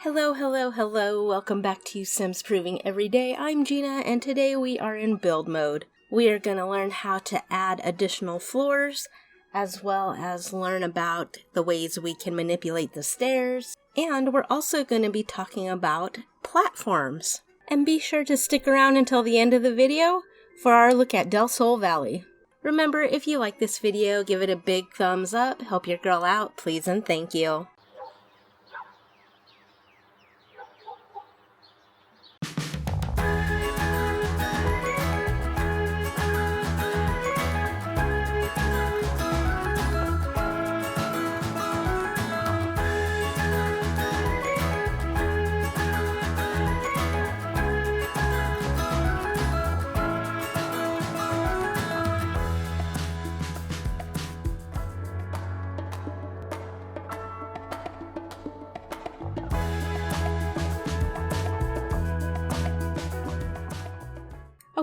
Hello, hello, hello. Welcome back to Sims Proving Every Day. I'm Gina, and today we are in build mode. We are going to learn how to add additional floors, as well as learn about the ways we can manipulate the stairs. And we're also going to be talking about platforms. And be sure to stick around until the end of the video for our look at Del Sol Valley. Remember, if you like this video, give it a big thumbs up. Help your girl out, please and thank you.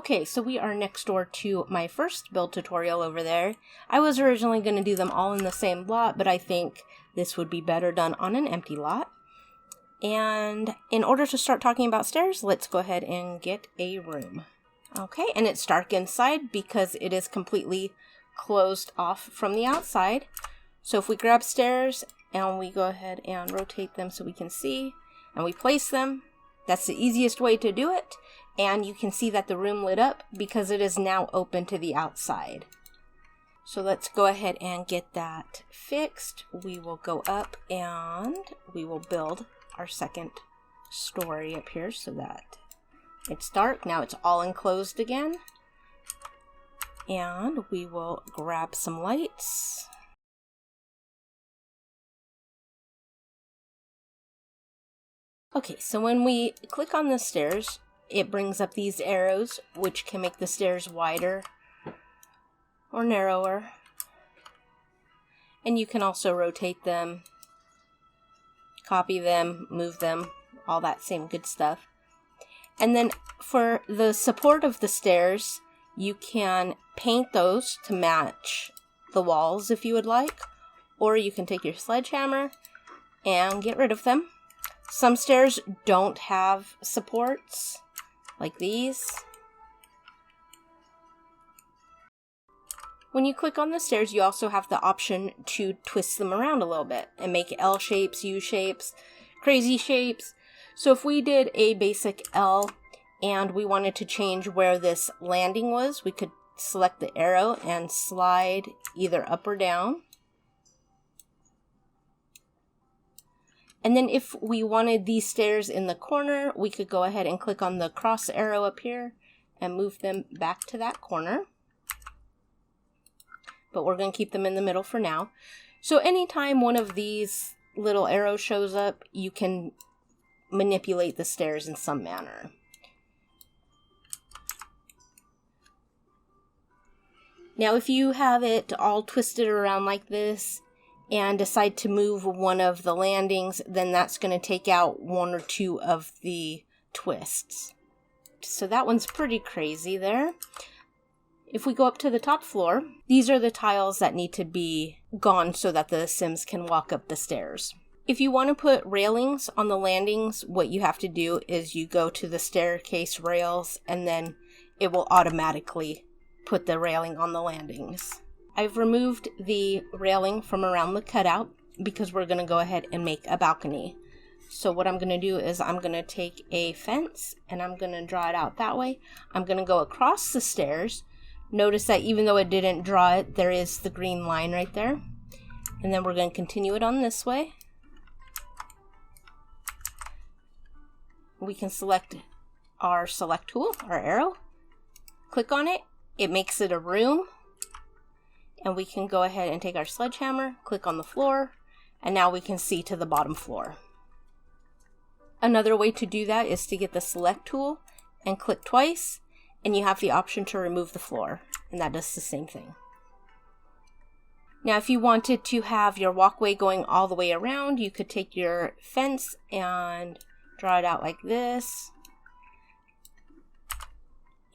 Okay, so we are next door to my first build tutorial over there. I was originally going to do them all in the same lot, but I think this would be better done on an empty lot. And in order to start talking about stairs, let's go ahead and get a room. Okay, and it's dark inside because it is completely closed off from the outside. So if we grab stairs and we go ahead and rotate them so we can see, and we place them, that's the easiest way to do it. And you can see that the room lit up because it is now open to the outside. So let's go ahead and get that fixed. We will go up and we will build our second story up here so that it's dark. Now it's all enclosed again. And we will grab some lights. Okay, so when we click on the stairs, it brings up these arrows, which can make the stairs wider or narrower. And you can also rotate them, copy them, move them, all that same good stuff. And then for the support of the stairs, you can paint those to match the walls if you would like, or you can take your sledgehammer and get rid of them. Some stairs don't have supports, like these. When you click on the stairs, you also have the option to twist them around a little bit and make L shapes, U shapes, crazy shapes. So if we did a basic L and we wanted to change where this landing was, we could select the arrow and slide either up or down. And then if we wanted these stairs in the corner, we could go ahead and click on the cross arrow up here and move them back to that corner. But we're going to keep them in the middle for now. So anytime one of these little arrows shows up, you can manipulate the stairs in some manner. Now if you have it all twisted around like this, and decide to move one of the landings, then that's going to take out one or two of the twists. So that one's pretty crazy there. If we go up to the top floor, these are the tiles that need to be gone so that the Sims can walk up the stairs. If you want to put railings on the landings, what you have to do is you go to the staircase rails and then it will automatically put the railing on the landings. I've removed the railing from around the cutout because we're going to go ahead and make a balcony. So what I'm going to do is I'm going to take a fence and I'm going to draw it out that way. I'm going to go across the stairs. Notice that even though it didn't draw it, there is the green line right there. And then we're going to continue it on this way. We can select our select tool, our arrow. Click on it. It makes it a room. And we can go ahead and take our sledgehammer, click on the floor, and now we can see to the bottom floor. Another way to do that is to get the select tool and click twice, and you have the option to remove the floor, and that does the same thing. Now if you wanted to have your walkway going all the way around, you could take your fence and draw it out like this.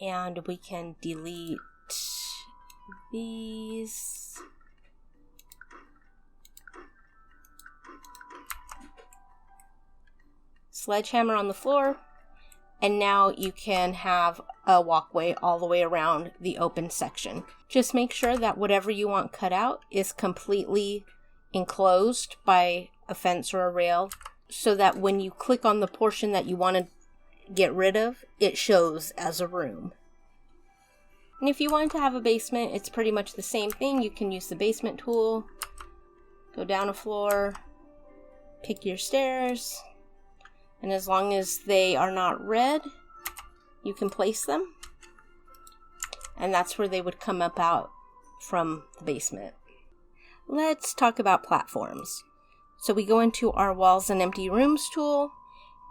And we can delete these. sledgehammer on the floor, and now you can have a walkway all the way around the open section. Just make sure that whatever you want cut out is completely enclosed by a fence or a rail, so that when you click on the portion that you want to get rid of, it shows as a room. And if you wanted to have a basement, it's pretty much the same thing. You can use the basement tool, go down a floor, pick your stairs, and as long as they are not red, you can place them. And that's where they would come up out from the basement. Let's talk about platforms. So we go into our Walls and Empty Rooms tool,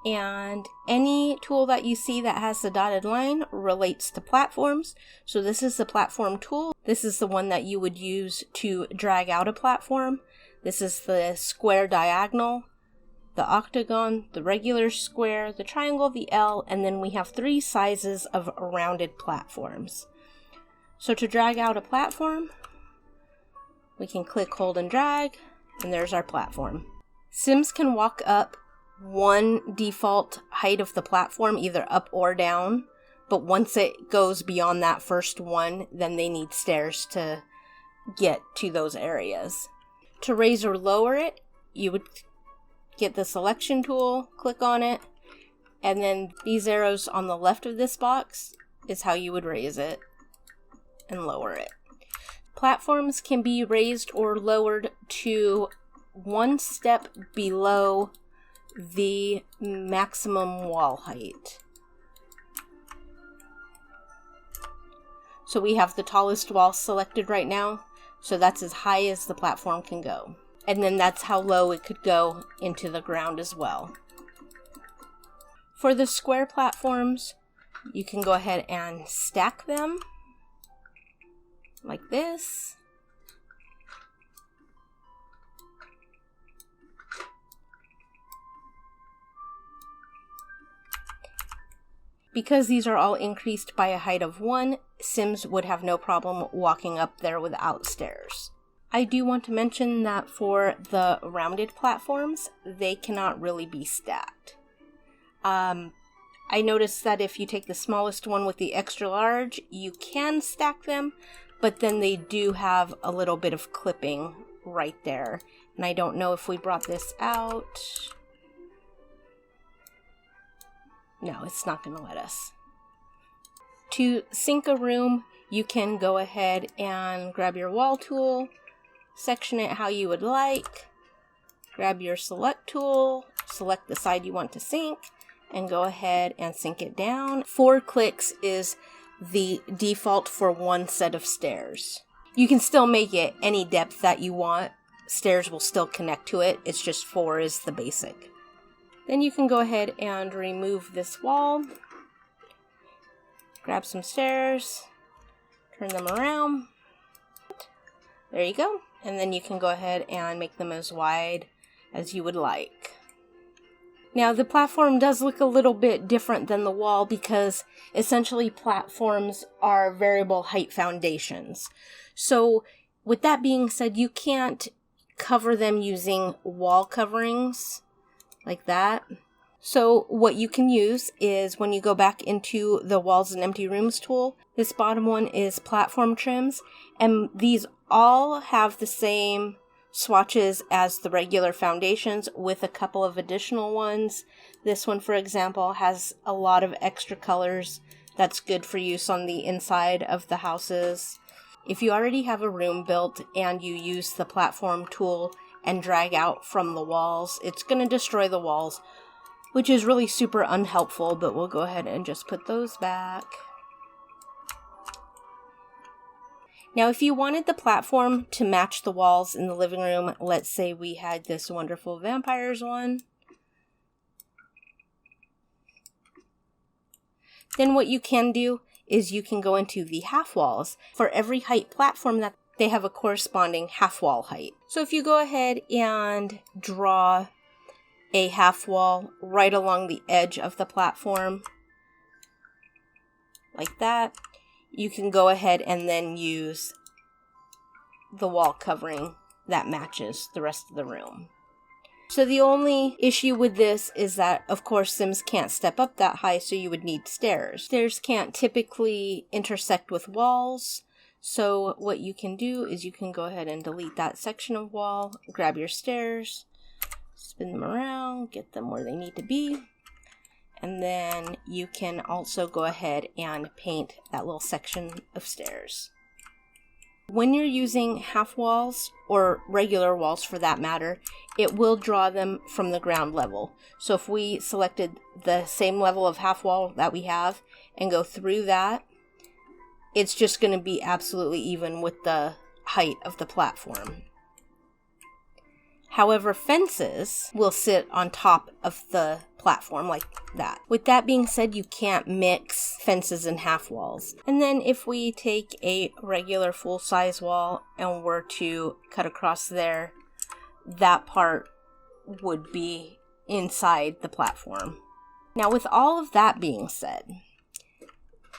and any tool that you see that has the dotted line relates to platforms. So this is the platform tool. This is the one that you would use to drag out a platform. This is the square diagonal, the octagon, the regular square, the triangle, the L, and then we have 3 sizes of rounded platforms. So to drag out a platform, we can click, hold, and drag, and there's our platform. Sims can walk up one default height of the platform, either up or down, but once it goes beyond that first one, then they need stairs to get to those areas. To raise or lower it, you would get the selection tool, click on it, and then these arrows on the left of this box is how you would raise it and lower it. Platforms can be raised or lowered to 1 step below the maximum wall height. So we have the tallest wall selected right now, so that's as high as the platform can go. And then that's how low it could go into the ground as well. For the square platforms, you can go ahead and stack them like this. Because these are all increased by a height of 1, Sims would have no problem walking up there without stairs. I do want to mention that for the rounded platforms, they cannot really be stacked. I noticed that if you take the smallest one with the extra large, you can stack them, but then they do have a little bit of clipping right there. And I don't know if we brought this out. No, it's not going to let us. To sync a room, you can go ahead and grab your wall tool, section it how you would like, grab your select tool, select the side you want to sync, and go ahead and sync it down. 4 clicks is the default for 1 set of stairs. You can still make it any depth that you want. Stairs will still connect to it. It's just 4 is the basic. Then you can go ahead and remove this wall. Grab some stairs, turn them around. There you go. And then you can go ahead and make them as wide as you would like. Now the platform does look a little bit different than the wall because essentially platforms are variable height foundations. So with that being said, you can't cover them using wall coverings like that. So what you can use is when you go back into the Walls and Empty Rooms tool, this bottom one is platform trims, and these all have the same swatches as the regular foundations with a couple of additional ones. This one, for example, has a lot of extra colors that's good for use on the inside of the houses. If you already have a room built and you use the platform tool and drag out from the walls, it's going to destroy the walls, which is really super unhelpful, but we'll go ahead and just put those back. Now, if you wanted the platform to match the walls in the living room, let's say we had this wonderful vampires one, then what you can do is you can go into the half walls. For every height platform, that they have a corresponding half wall height. So if you go ahead and draw a half wall right along the edge of the platform, like that, you can go ahead and then use the wall covering that matches the rest of the room. So the only issue with this is that, of course, Sims can't step up that high, so you would need stairs. Stairs can't typically intersect with walls, so what you can do is you can go ahead and delete that section of wall, grab your stairs, spin them around, get them where they need to be, and then you can also go ahead and paint that little section of stairs. When you're using half walls, or regular walls for that matter, it will draw them from the ground level. So if we selected the same level of half wall that we have and go through that, it's just going to be absolutely even with the height of the platform. However, fences will sit on top of the platform like that. With that being said, you can't mix fences and half walls. And then if we take a regular full-size wall and were to cut across there, that part would be inside the platform. Now, with all of that being said,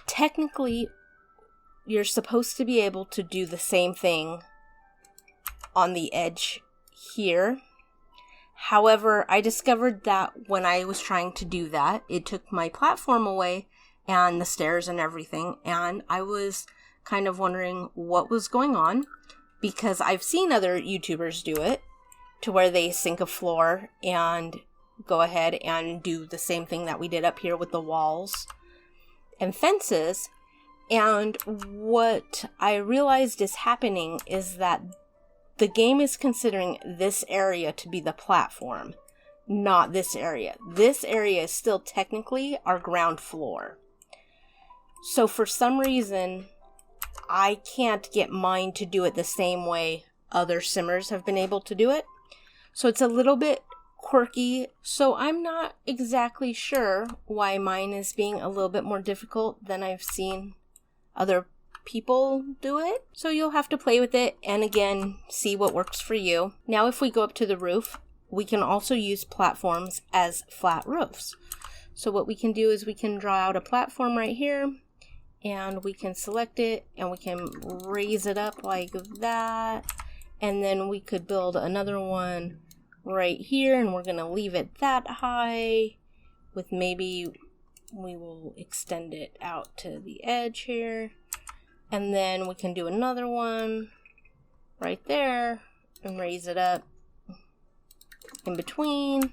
technically, you're supposed to be able to do the same thing on the edge here. However, I discovered that when I was trying to do that, it took my platform away and the stairs and everything, and I was kind of wondering what was going on, because I've seen other YouTubers do it to where they sink a floor and go ahead and do the same thing that we did up here with the walls and fences. And what I realized is happening is that the game is considering this area to be the platform, not this area. This area is still technically our ground floor. So for some reason, I can't get mine to do it the same way other simmers have been able to do it. So it's a little bit quirky. So I'm not exactly sure why mine is being a little bit more difficult than I've seen other people do it. So you'll have to play with it and again see what works for you. Now if we go up to the roof, we can also use platforms as flat roofs. So what we can do is we can draw out a platform right here and we can select it and we can raise it up like that, and then we could build another one right here, and we're going to leave it that high with maybe we will extend it out to the edge here. And then we can do another one right there and raise it up in between.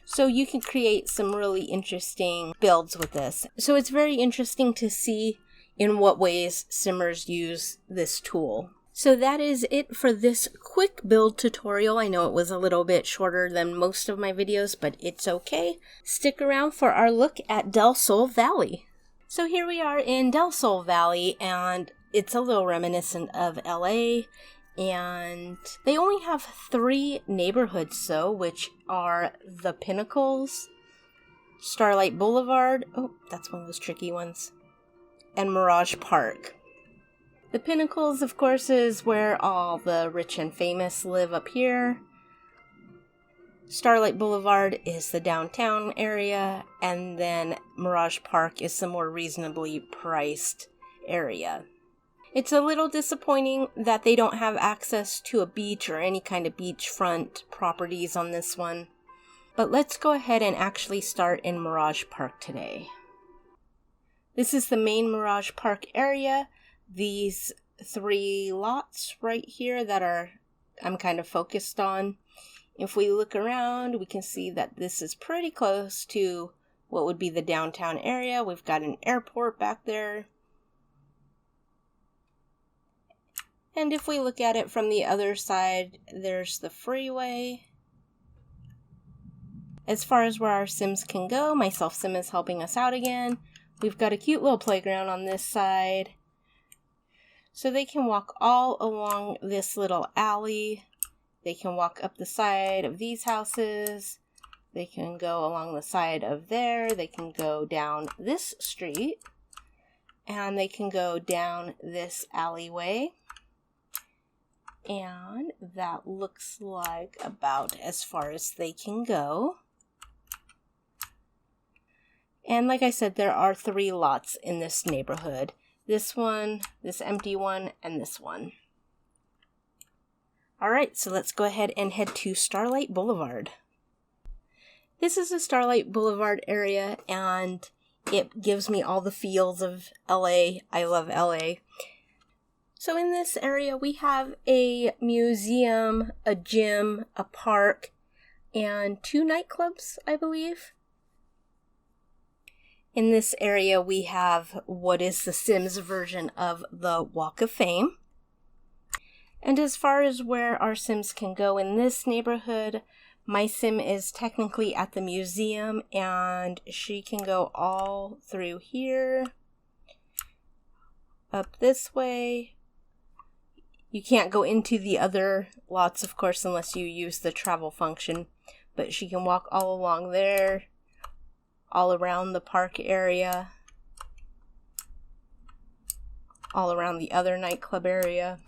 So you can create some really interesting builds with this. So it's very interesting to see in what ways simmers use this tool. So that is it for this quick build tutorial. I know it was a little bit shorter than most of my videos, but it's okay. Stick around for our look at Del Sol Valley. So here we are in Del Sol Valley, and it's a little reminiscent of LA, and they only have 3 neighborhoods though, which are the Pinnacles, Starlight Boulevard, oh, that's one of those tricky ones, and Mirage Park. The Pinnacles, of course, is where all the rich and famous live up here. Starlight Boulevard is the downtown area, and then Mirage Park is the more reasonably priced area. It's a little disappointing that they don't have access to a beach or any kind of beachfront properties on this one. But let's go ahead and actually start in Mirage Park today. This is the main Mirage Park area. These 3 lots right here that I'm kind of focused on. If we look around, we can see that this is pretty close to what would be the downtown area. We've got an airport back there. And if we look at it from the other side, there's the freeway. As far as where our Sims can go, my self-sim is helping us out again. We've got a cute little playground on this side. So they can walk all along this little alley. They can walk up the side of these houses. They can go along the side of there. They can go down this street. And they can go down this alleyway. And that looks like about as far as they can go. And like I said, there are 3 lots in this neighborhood. This one, this empty one, and this one. Alright, so let's go ahead and head to Starlight Boulevard. This is the Starlight Boulevard area, and it gives me all the feels of LA. I love LA. So in this area, we have a museum, a gym, a park, and 2 nightclubs, I believe. In this area, we have what is the Sims version of the Walk of Fame. And as far as where our Sims can go in this neighborhood, my Sim is technically at the museum, and she can go all through here, up this way. You can't go into the other lots, of course, unless you use the travel function, but she can walk all along there, all around the park area, all around the other nightclub area,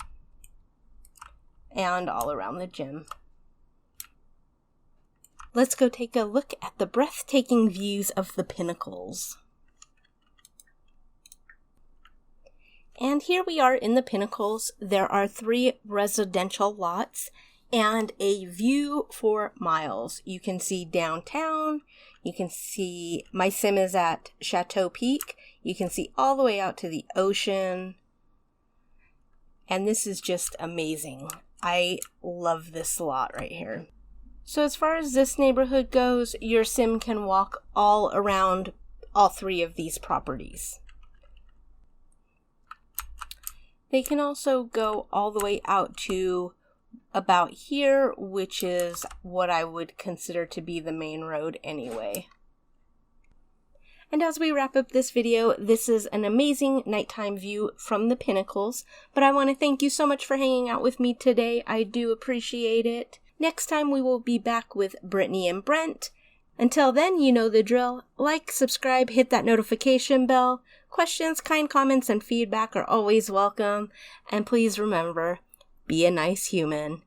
and all around the gym. Let's go take a look at the breathtaking views of the Pinnacles. And here we are in the Pinnacles. There are 3 residential lots and a view for miles. You can see downtown. You can see my Sim is at Chateau Peak. You can see all the way out to the ocean. And this is just amazing. I love this lot right here. So as far as this neighborhood goes, your Sim can walk all around all 3 of these properties. They can also go all the way out to about here, which is what I would consider to be the main road anyway. And as we wrap up this video, this is an amazing nighttime view from the Pinnacles, but I want to thank you so much for hanging out with me today. I do appreciate it. Next time we will be back with Brittany and Brent. Until then, you know the drill. Like, subscribe, hit that notification bell. Questions, kind comments, and feedback are always welcome. And please remember, be a nice human.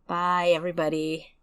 Bye, everybody.